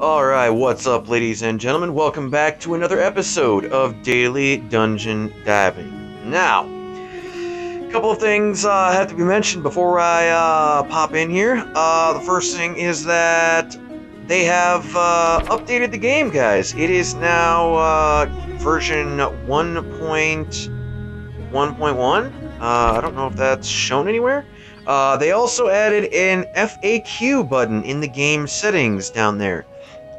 Alright, what's up, ladies and gentlemen? Welcome back to another episode of Daily Dungeon Diving. Now, a couple of things have to be mentioned before I pop in here. The first thing is that they have updated the game, guys. It is now version 1.1.1. I don't know if that's shown anywhere. They also added an FAQ button in the game settings down there.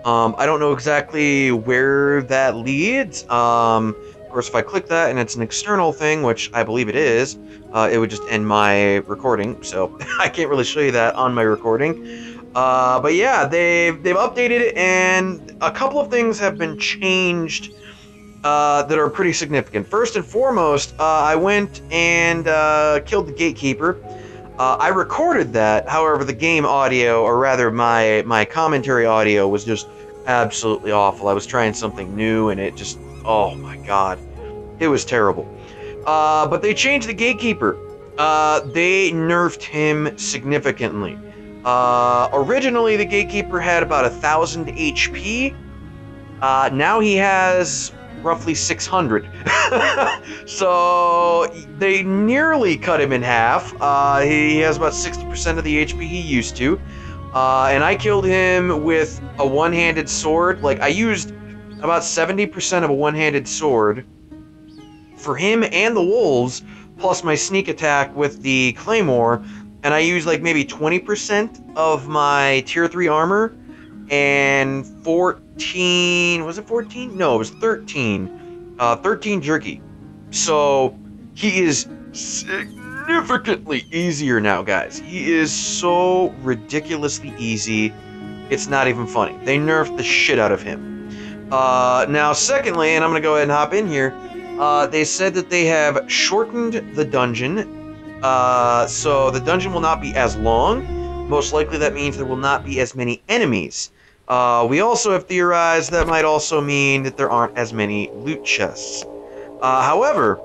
I don't know exactly where that leads. Of course, if I click that and it's an external thing, which I believe it is, it would just end my recording, so I can't really show you that on my recording. But yeah, they've updated it, and a couple of things have been changed that are pretty significant. First and foremost, I went and killed the gatekeeper. I recorded that, however, the game audio, or rather my commentary audio, was just absolutely awful. I was trying something new, and it just, oh my god, it was terrible. But they changed the gatekeeper. They nerfed him significantly. Originally, the gatekeeper had about 1,000 HP. Now he has roughly 600. So they nearly cut him in half. He has about 60% of the HP he used to. And I killed him with a one-handed sword. Like, I used about 70% of a one-handed sword for him and the wolves, plus my sneak attack with the claymore. And I used like maybe 20% of my tier 3 armor and 14, was it 14? No, it was 13. 13 jerky. So he is significantly easier now, guys. He is so ridiculously easy. It's not even funny. They nerfed the shit out of him. Now, secondly, and I'm going to go ahead and hop in here, they said that they have shortened the dungeon. So the dungeon will not be as long. Most likely that means there will not be as many enemies. We also have theorized that might also mean that there aren't as many loot chests. However,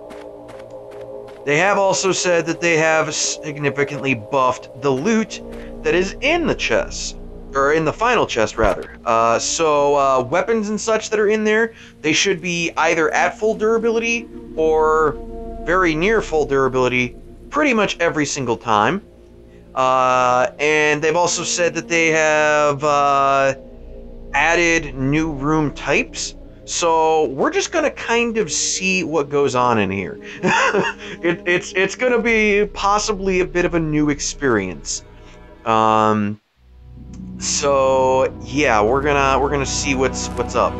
they have also said that they have significantly buffed the loot that is in the chests, or in the final chest, rather. So weapons and such that are in there, they should be either at full durability or very near full durability pretty much every single time. And they've also said that they have added new room types. So we're just gonna kind of see what goes on in here. It's gonna be possibly a bit of a new experience. So yeah, we're gonna see what's up.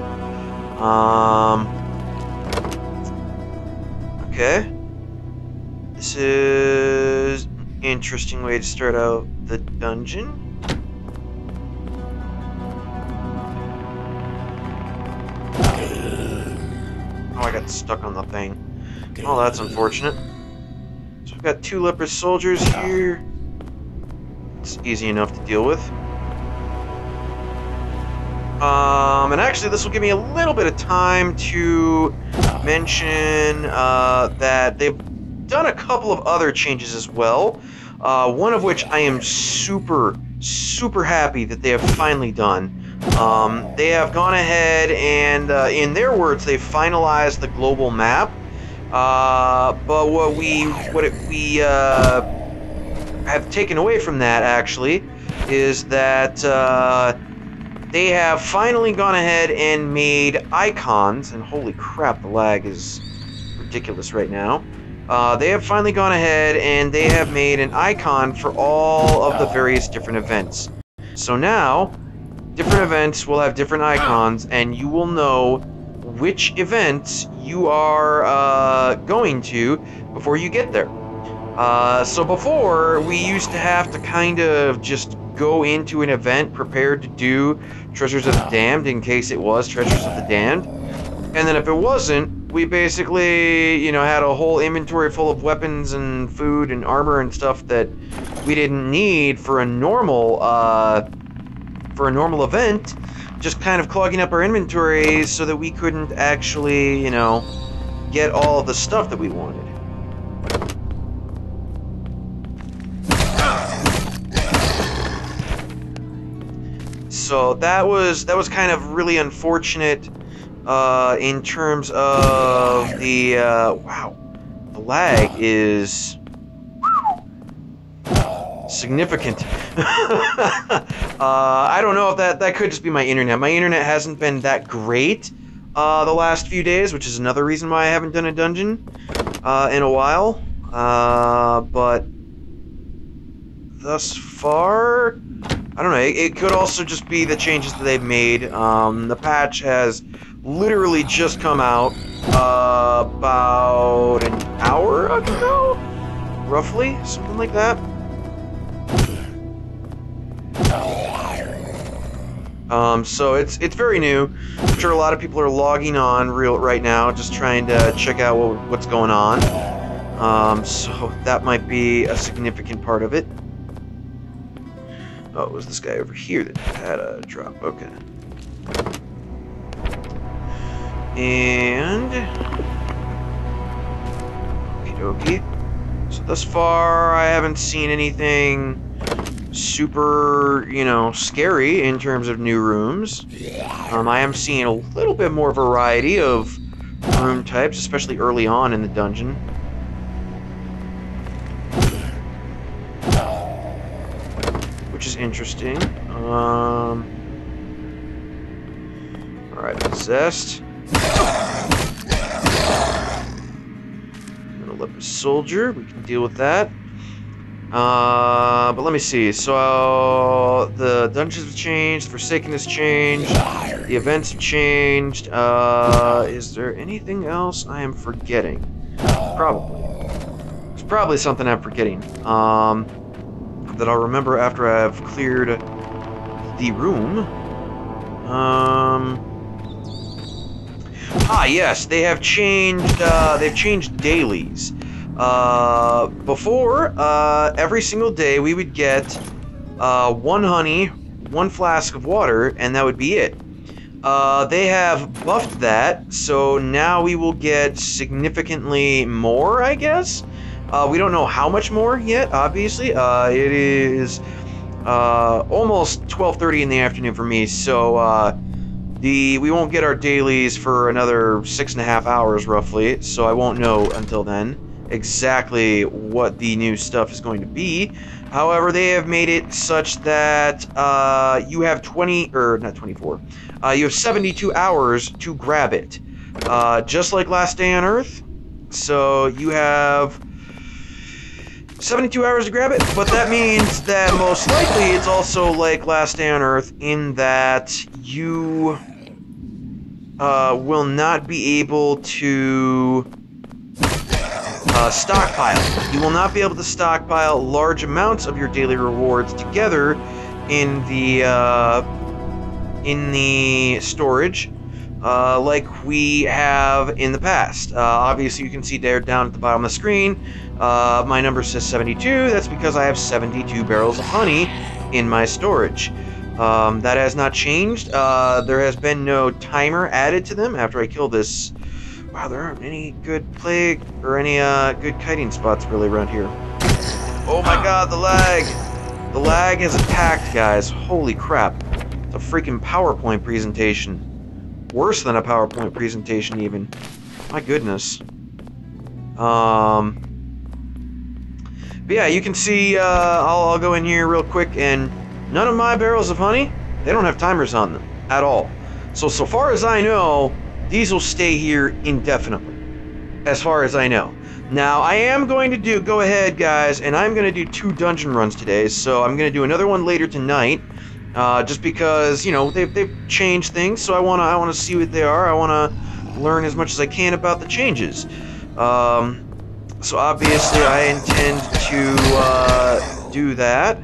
Okay. This is an interesting way to start out the dungeon. Oh, I got stuck on the thing. Oh, that's unfortunate. So we've got 2 leper soldiers here. It's easy enough to deal with. And actually, this will give me a little bit of time to mention that they've done a couple of other changes as well. One of which I am super happy that they have finally done. They have gone ahead and, in their words, they've finalized the global map. But what we have taken away from that, actually, is that they have finally gone ahead and made icons. And holy crap, the lag is ridiculous right now. They have finally gone ahead and they have made an icon for all of the various different events. So now, different events will have different icons, and you will know which events you are going to before you get there. So before, we used to have to kind of just go into an event prepared to do Treasures of the Damned in case it was Treasures of the Damned. And then if it wasn't, we basically, you know, had a whole inventory full of weapons and food and armor and stuff that we didn't need for a normal event, just kind of clogging up our inventories so that we couldn't actually, you know, get all of the stuff that we wanted. So that was kind of really unfortunate in terms of the wow, the lag is significant. I don't know if that could just be my internet. My internet hasn't been that great the last few days, which is another reason why I haven't done a dungeon in a while. But thus far, I don't know. It could also just be the changes that they've made. The patch has literally just come out about an hour ago, roughly, something like that. So it's very new. I'm sure a lot of people are logging on right now, just trying to check out what's going on. So that might be a significant part of it. Oh, it was this guy over here that had a drop. Okay. And okie dokie. So thus far, I haven't seen anything super, scary in terms of new rooms. I am seeing a little bit more variety of room types, especially early on in the dungeon. Which is interesting. Alright, possessed. Olympus soldier, we can deal with that. But let me see. So the dungeons have changed, Forsaken has changed, the events have changed. Is there anything else I am forgetting? Probably. There's probably something I'm forgetting. That I'll remember after I've cleared the room. Yes, they have changed. They've changed dailies. Before, every single day we would get 1 honey, 1 flask of water, and that would be it. They have buffed that, so now we will get significantly more, I guess. We don't know how much more yet, obviously. It is almost 12:30 in the afternoon for me, so we won't get our dailies for another 6.5 hours, roughly, so I won't know until then exactly what the new stuff is going to be. However, they have made it such that you have you have 72 hours to grab it, just like Last Day on Earth. So you have 72 hours to grab it, but that means that most likely it's also like Last Day on Earth in that you will not be able to stockpile. You will not be able to stockpile large amounts of your daily rewards together in the storage like we have in the past. Obviously, you can see there down at the bottom of the screen, my number says 72. That's because I have 72 barrels of honey in my storage. That has not changed. There has been no timer added to them after I kill this. Wow, there aren't any good plague or any good kiting spots really around here. Oh my god, the lag! The lag has attacked, guys. Holy crap. It's a freaking PowerPoint presentation. Worse than a PowerPoint presentation, even. My goodness. But yeah, you can see, I'll go in here real quick, and none of my barrels of honey, they don't have timers on them at all. So far as I know, these will stay here indefinitely, as far as I know. Now, I am going to go ahead, guys, and I'm going to do 2 dungeon runs today, so I'm going to do another one later tonight, just because, they've changed things, so I want to see what they are. I want to learn as much as I can about the changes. So obviously, I intend to do that.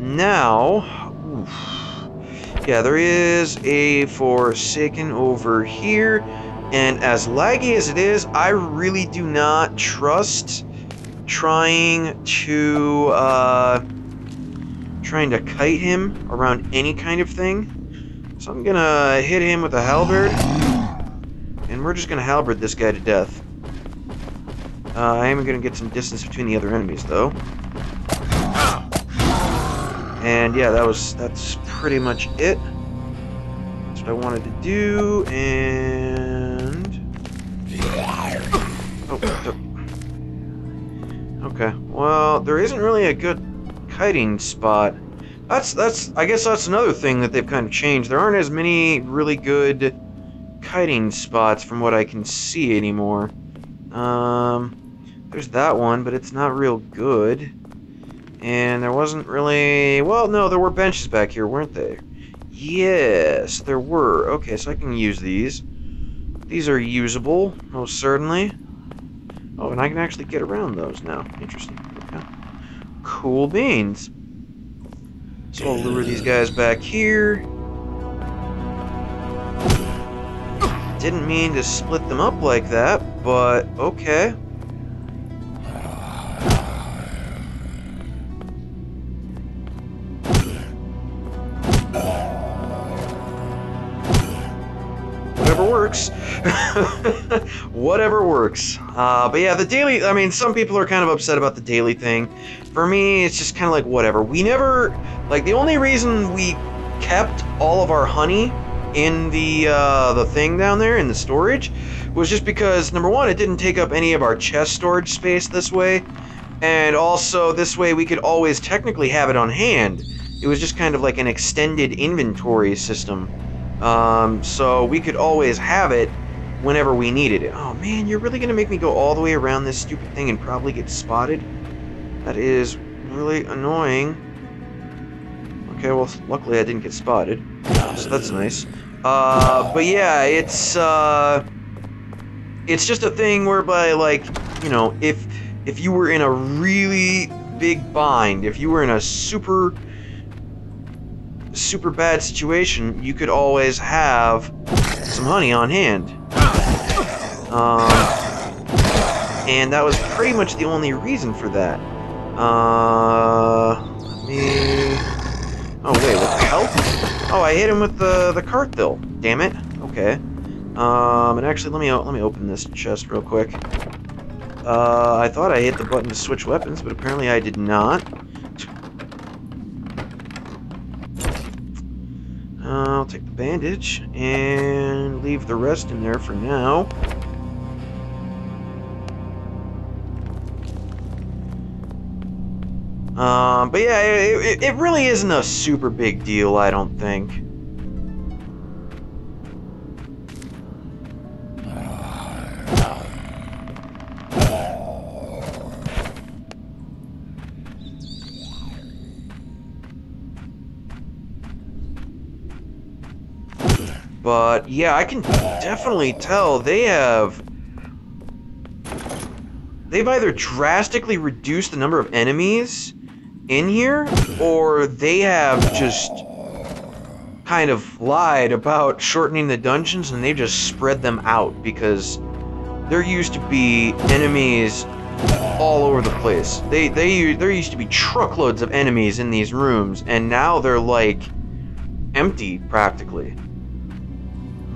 Now, yeah, there is a Forsaken over here, and as laggy as it is, I really do not trust trying to kite him around any kind of thing. So I'm gonna hit him with a halberd, and we're just gonna halberd this guy to death. I am gonna get some distance between the other enemies, though. And yeah, that's pretty much it. That's what I wanted to do, and okay. Well, there isn't really a good kiting spot. I guess that's another thing that they've kind of changed. There aren't as many really good kiting spots from what I can see anymore. There's that one, but it's not real good. And there wasn't really... Well, no, there were benches back here, weren't there? Yes, there were. Okay, so I can use these. These are usable, most certainly. Oh, and I can actually get around those now. Interesting. Okay. Cool beans. So I'll lure these guys back here. Didn't mean to split them up like that, but okay. Whatever works. Whatever works. But yeah, the daily, I mean, some people are kind of upset about the daily thing. For me, it's just kind of like, whatever. We never, like, the only reason we kept all of our honey in the thing down there, in the storage, was just because, number one, it didn't take up any of our chest storage space this way, and also, this way we could always technically have it on hand. It was just kind of like an extended inventory system. So we could always have it whenever we needed it. Oh man, you're really gonna make me go all the way around this stupid thing and probably get spotted? That is really annoying. Okay, well, luckily I didn't get spotted, so that's nice. But yeah, it's just a thing whereby, like, you know, if you were in a really big bind, if you were in a super bad situation, you could always have some honey on hand. And that was pretty much the only reason for that. Let me... Oh wait, what the hell? Oh, I hit him with the cart though. Damn it. Okay. And actually, let me open this chest real quick. I thought I hit the button to switch weapons, but apparently I did not. I'll take the bandage and leave the rest in there for now. But yeah, it really isn't a super big deal, I don't think. But yeah, I can definitely tell they've either drastically reduced the number of enemies in here, or they have just kind of lied about shortening the dungeons and they just spread them out, because there used to be enemies all over the place. There used to be truckloads of enemies in these rooms, and now they're like empty practically.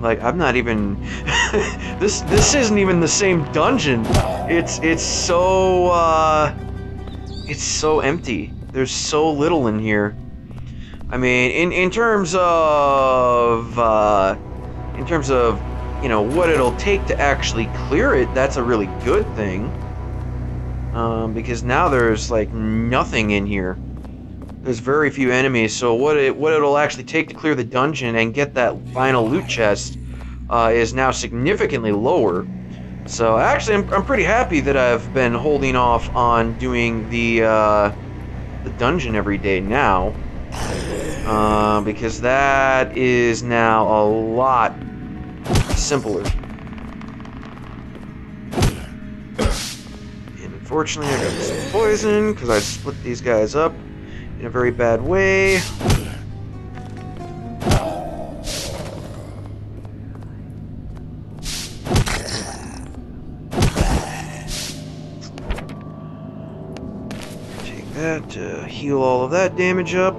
Like, I'm not even this isn't even the same dungeon. It's so empty. There's so little in here. I mean, in terms of you know, what it'll take to actually clear it, that's a really good thing. Because now there's like nothing in here. There's very few enemies, so what it'll actually take to clear the dungeon and get that final loot chest is now significantly lower. So actually, I'm pretty happy that I've been holding off on doing the dungeon every day now, because that is now a lot simpler. And unfortunately, I got some poison because I split these guys up in a very bad way. Take that to heal all of that damage up.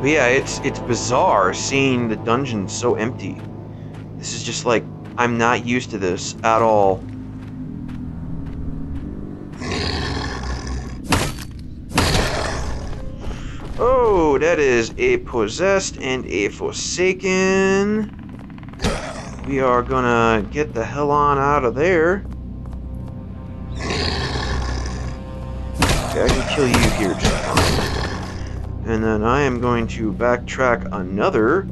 But yeah, it's bizarre seeing the dungeon so empty. This is just like, I'm not used to this at all. Ooh, that is a possessed and a forsaken. We are gonna get the hell on out of there. Okay, I can kill you here just fine. And then I am going to backtrack another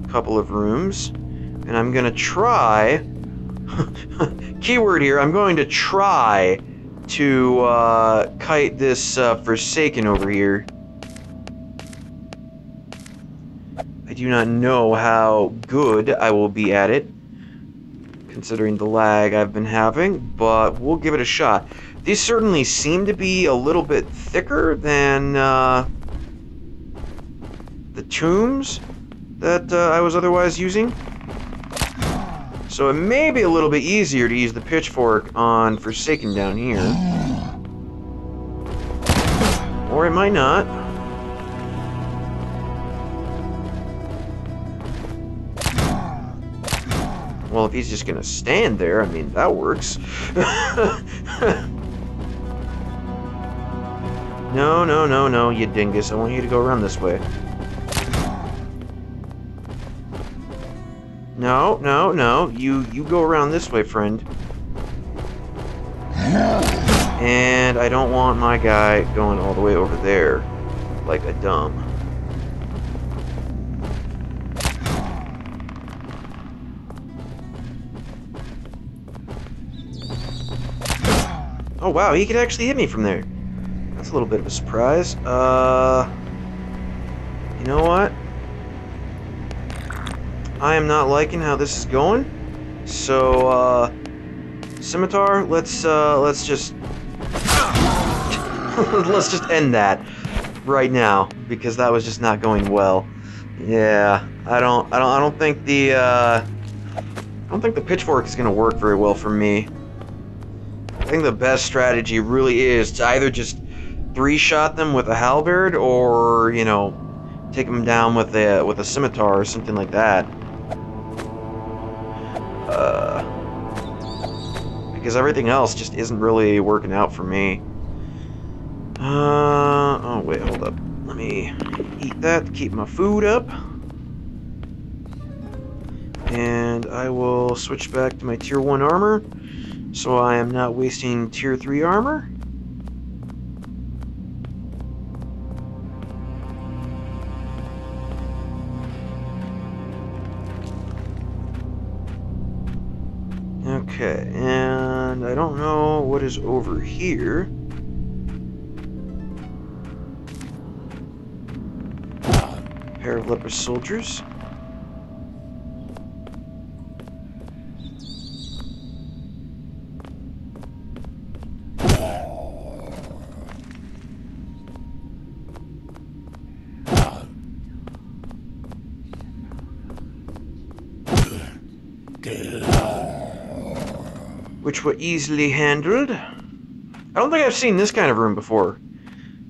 couple of rooms. And I'm gonna try... keyword here, I'm going to try to kite this Forsaken over here. I do not know how good I will be at it, considering the lag I've been having, but we'll give it a shot. These certainly seem to be a little bit thicker than the tombs that I was otherwise using. So it may be a little bit easier to use the pitchfork on Forsaken down here. Or it might not. Well, if he's just gonna stand there, I mean, that works. No, you dingus. I want you to go around this way. No. You go around this way, friend. And I don't want my guy going all the way over there like a dumb. Oh wow, he could actually hit me from there. That's a little bit of a surprise. You know what? I am not liking how this is going. So, Scimitar, let's just let's just end that right now, because that was just not going well. Yeah, I don't think the pitchfork is gonna work very well for me. I think the best strategy really is to either just three-shot them with a halberd, or, you know, take them down with a scimitar or something like that. Because everything else just isn't really working out for me. Oh wait, hold up. Let me eat that to keep my food up. And I will switch back to my tier 1 armor, so I am not wasting tier 3 armor. Okay, and I don't know what is over here. Pair of leper soldiers. Which were easily handled. I don't think I've seen this kind of room before.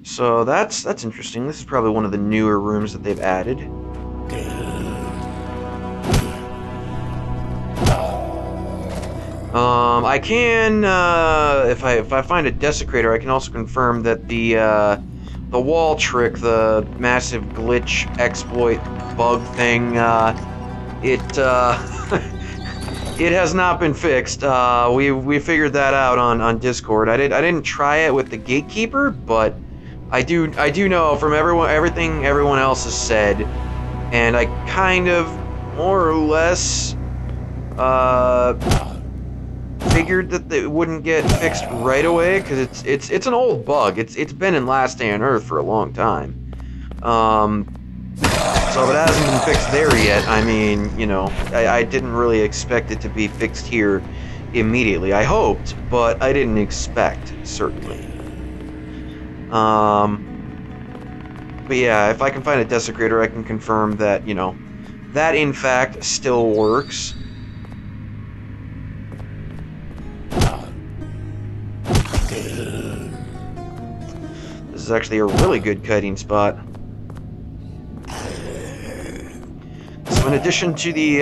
So that's interesting. This is probably one of the newer rooms that they've added. I can, if I find a desecrator, I can also confirm that the wall trick, the massive glitch exploit bug thing, it has not been fixed. We figured that out on Discord. I didn't try it with the gatekeeper, but I do know from everything everyone else has said, and I kind of more or less figured that it wouldn't get fixed right away, because it's an old bug. It's been in Last Day on Earth for a long time. So if it hasn't been fixed there yet, I mean, you know, I didn't really expect it to be fixed here immediately. I hoped, but I didn't expect, certainly. But yeah, if I can find a desecrator, I can confirm that, you know, that in fact still works. This is actually a really good kiting spot. So in addition to the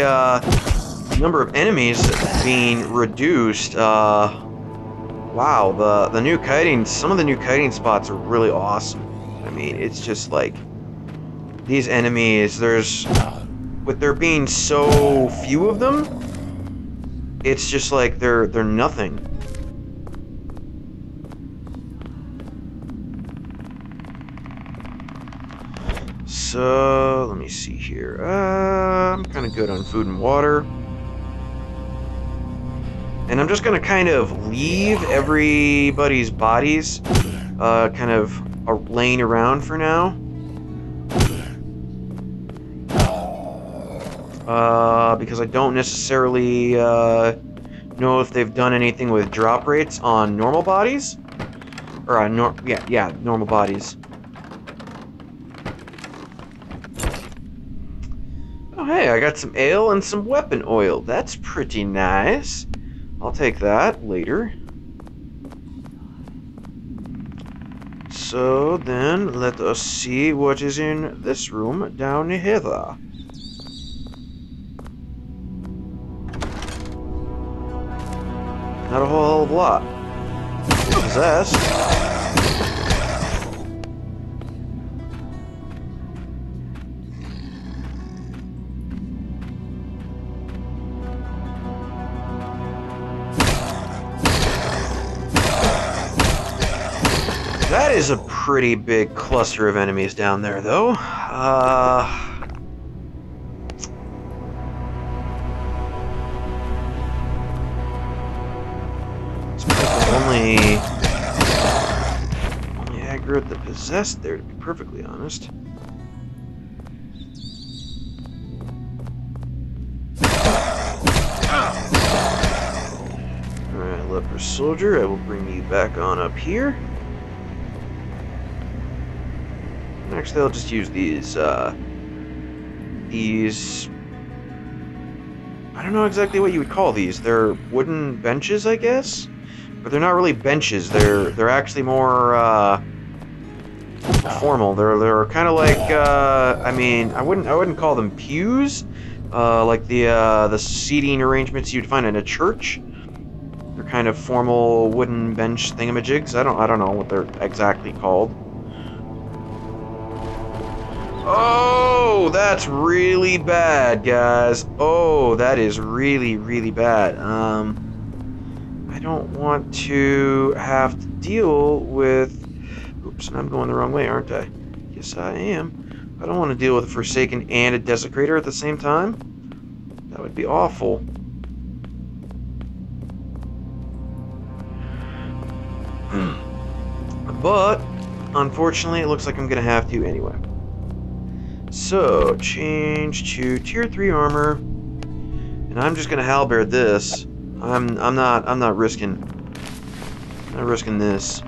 number of enemies being reduced, wow, the new kiting, some of the new kiting spots are really awesome. I mean, it's just like these enemies, with there being so few of them, it's just like they're nothing. So let me see here. I'm kind of good on food and water, and I'm just gonna kind of leave everybody's bodies, kind of laying around for now. Because I don't necessarily know if they've done anything with drop rates on normal bodies, or on normal bodies. Oh hey, I got some ale and some weapon oil. That's pretty nice. I'll take that later. So then, let us see what is in this room down here. Not a whole hell of a lot. Possessed. That is a pretty big cluster of enemies down there, though. Only aggroed the possessed there, to be perfectly honest. Alright, leper soldier, I will bring you back on up here. Actually, I'll just use these, I don't know exactly what you would call these. They're wooden benches, I guess? But they're not really benches. They're actually more formal. They're kind of like I mean, I wouldn't call them pews, like the seating arrangements you'd find in a church. They're kind of formal wooden bench thingamajigs. I don't know what they're exactly called. Oh, that's really bad, guys. Oh, that is really, really bad. I don't want to have to deal with... Oops, I'm going the wrong way, aren't I? Yes, I am. I don't want to deal with a Forsaken and a Desecrator at the same time. That would be awful. But, unfortunately, it looks like I'm going to have to anyway. So, change to tier 3 armor, and I'm just gonna halberd this. I'm not risking this.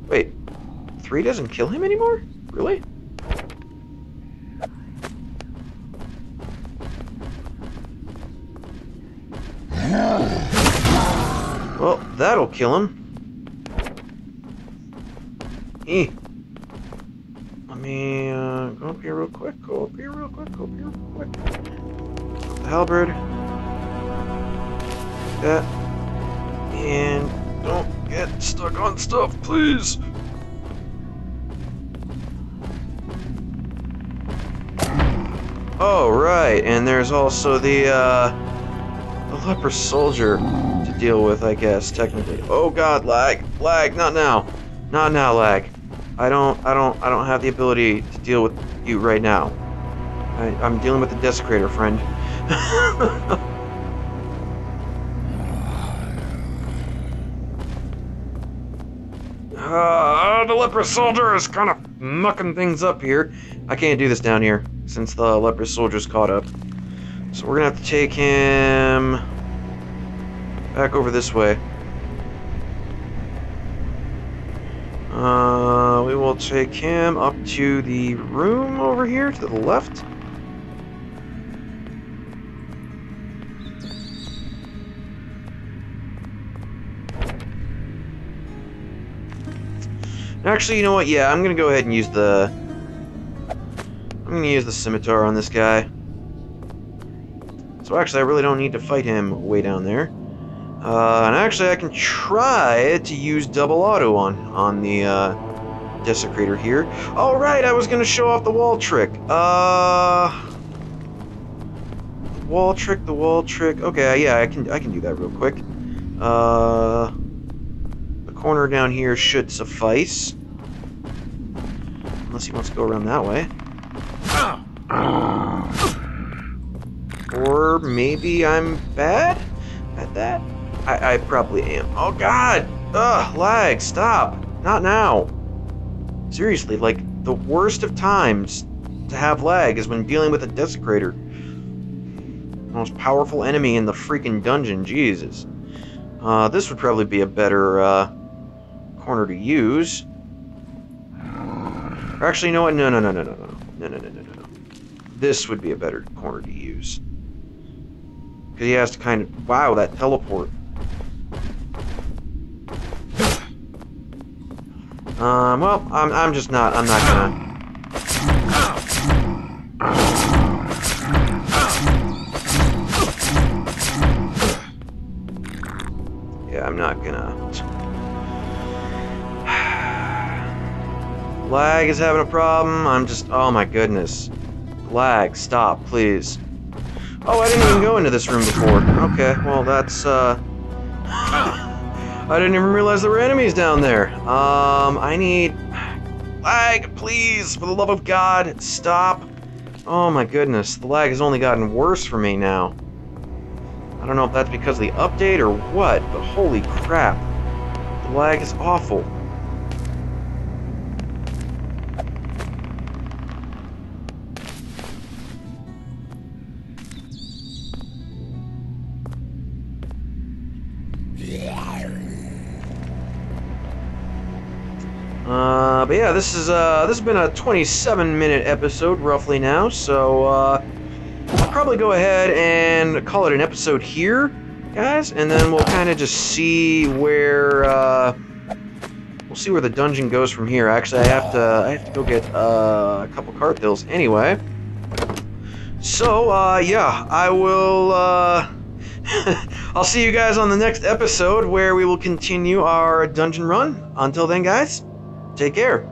Wait, 3 doesn't kill him anymore? Really? Well, that'll kill him. Let me go up here real quick. Go up here real quick. Go up here real quick. The halberd. That. And don't get stuck on stuff, please. Oh, right. And there's also the leper soldier to deal with, I guess, technically. Oh god, lag, not now, lag. I don't have the ability to deal with you right now. I'm dealing with the Desecrator, friend. The leper soldier is kind of mucking things up here. I can't do this down here since the leper soldier's caught up. So we're gonna have to take him back over this way. We will take him up to the room over here to the left. Actually, you know what? Yeah, I'm gonna go ahead and use the scimitar on this guy. So actually, I really don't need to fight him way down there. And actually, I can try to use double auto on the Desecrator here. Oh, right, I was gonna show off the wall trick. The wall trick. Okay, yeah, I can do that real quick. The corner down here should suffice. Unless he wants to go around that way. Or maybe I'm bad at that? I probably am. Oh god! Ugh, lag, stop! Not now. Seriously, like, the worst of times to have lag is when dealing with a Desecrator. The most powerful enemy in the freaking dungeon, Jesus. This would probably be a better, corner to use. Or actually, you know what? No. This would be a better corner to use. Because he has to kind of... Wow, that teleport. Well, I'm just not... I'm not gonna... Yeah, I'm not gonna... Lag is having a problem. I'm just... Oh my goodness. Lag, stop, please. Oh, I didn't even go into this room before. Okay, well, that's, I didn't even realize there were enemies down there. I need... Lag, please, for the love of God, stop. Oh my goodness, the lag has only gotten worse for me now. I don't know if that's because of the update or what, but holy crap. The lag is awful. But yeah, this has been a 27-minute episode roughly now, so I'll probably go ahead and call it an episode here, guys, and then we'll kind of just see where the dungeon goes from here. Actually, I have to go get a couple cartwheels anyway. So yeah, I will I'll see you guys on the next episode where we will continue our dungeon run. Until then, guys, take care.